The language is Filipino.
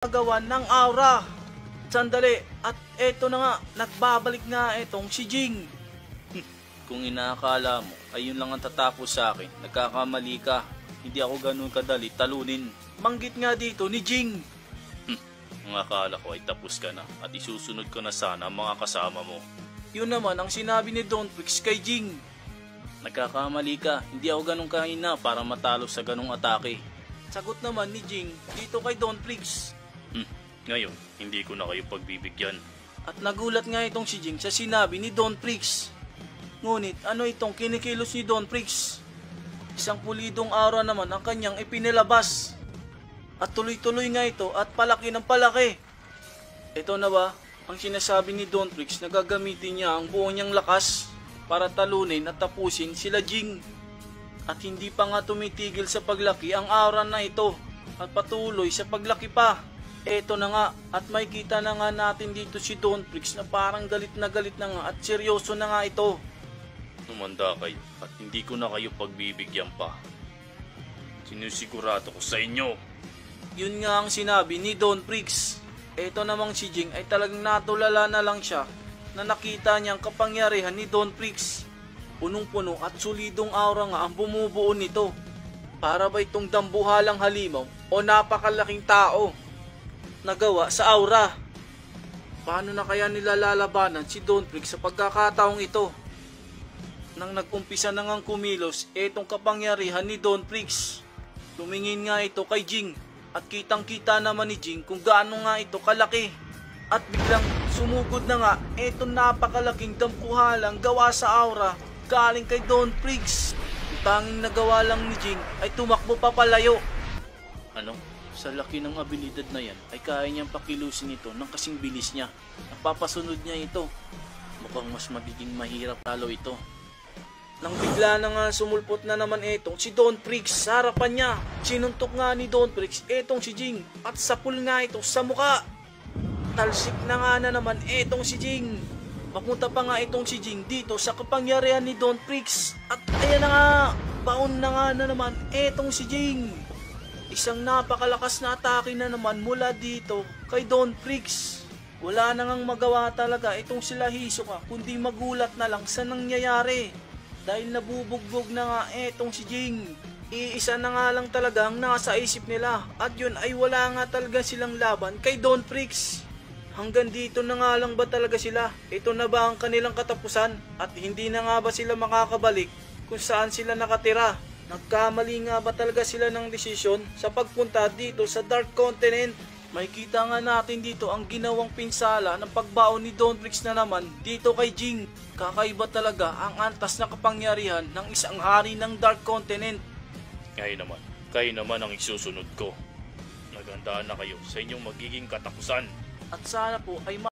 Gawa ng aura. Sandali, at eto na nga, nagbabalik nga etong si Jing. Kung inaakala mo, ayun lang ang tatapos sa akin, nagkakamali ka. Hindi ako ganun kadali talunin. Manggit nga dito ni Jing. Ang akala ko ay tapos ka na at isusunod ko na sana ang mga kasama mo. Yun naman ang sinabi ni Don Prix kay Jing. Nagkakamali ka, hindi ako ganun kahina para matalo sa ganung atake. Sagot naman ni Jing dito kay Don Prix. Ngayon, hindi ko na kayo pagbibigyan. At nagulat nga itong si Jing sa sinabi ni Don Prix. Ngunit ano itong kinikilos ni Don Prix? Isang pulidong aura naman ang kanyang ipinilabas. At tuloy-tuloy nga ito at palaki ng palaki. Ito na ba ang sinasabi ni Don Prix na gagamitin niya ang buong niyang lakas para talunin at tapusin sila Jing. At hindi pa nga tumitigil sa paglaki ang aura na ito at patuloy sa paglaki pa. Eto na nga at may kita na nga natin dito si Don Prix na parang galit na nga at seryoso na nga ito. Tumanda kayo at hindi ko na kayo pagbibigyan pa. Sinusigurado ko sa inyo. Yun nga ang sinabi ni Don Prix. Eto namang si Jing ay talagang natulala na lang siya na nakita niyang kapangyarihan ni Don Prix. Punong-puno at solidong aura nga ang bumubuo nito. Para ba itong dambuhalang halimaw o napakalaking tao? Nagawa sa aura. Paano na kaya nilalalabanan si Don Prix sa pagkakataong ito? Nang nag-umpisa na ngang kumilos etong kapangyarihan ni Don Prix, tumingin nga ito kay Jing at kitang-kita naman ni Jing kung gaano nga ito kalaki. At biglang sumugod na nga etong napakalaking dampuhalang gawa sa aura galing kay Don Prix. Ang tanging nagawa lang ni Jing ay tumakbo papalayo. Ano? Sa laki ng abilidad na yan ay kaya niyang pakilusin ito ng kasing bilis niya. Napapasunod niya ito. Mukhang mas magiging mahirap talo ito. Nang bigla na nga sumulpot na naman etong si Don Prix sa harapan niya. Sinuntok nga ni Don Prix etong si Jing at sapul nga ito sa muka. Talsik na nga na naman etong si Jing. Papunta pa nga itong si Jing dito sa kapangyarihan ni Don Prix. At ayan na nga, baon na nga na naman etong si Jing. Isang napakalakas na atake na naman mula dito kay Don Prix. Wala na ngang magawa talaga itong sila Hisoka kundi magulat na lang sa nangyayari. Dahil nabubugbog na nga etong si Jing. Iisa na nga lang talaga ang nasa isip nila at yun ay wala nga talaga silang laban kay Don Prix. Hanggang dito na nga lang ba talaga sila? Ito na ba ang kanilang katapusan? At hindi na nga ba sila makakabalik kung saan sila nakatira? Nagkamali nga ba talaga sila ng desisyon sa pagpunta dito sa Dark Continent? May kita nga natin dito ang ginawang pinsala ng pagbaon ni Don Prix na naman dito kay Jing. Kakaiba talaga ang antas na kapangyarihan ng isang hari ng Dark Continent. Kayo naman ang isusunod ko. Nagandaan na kayo sa inyong magiging katapusan. At sana po ay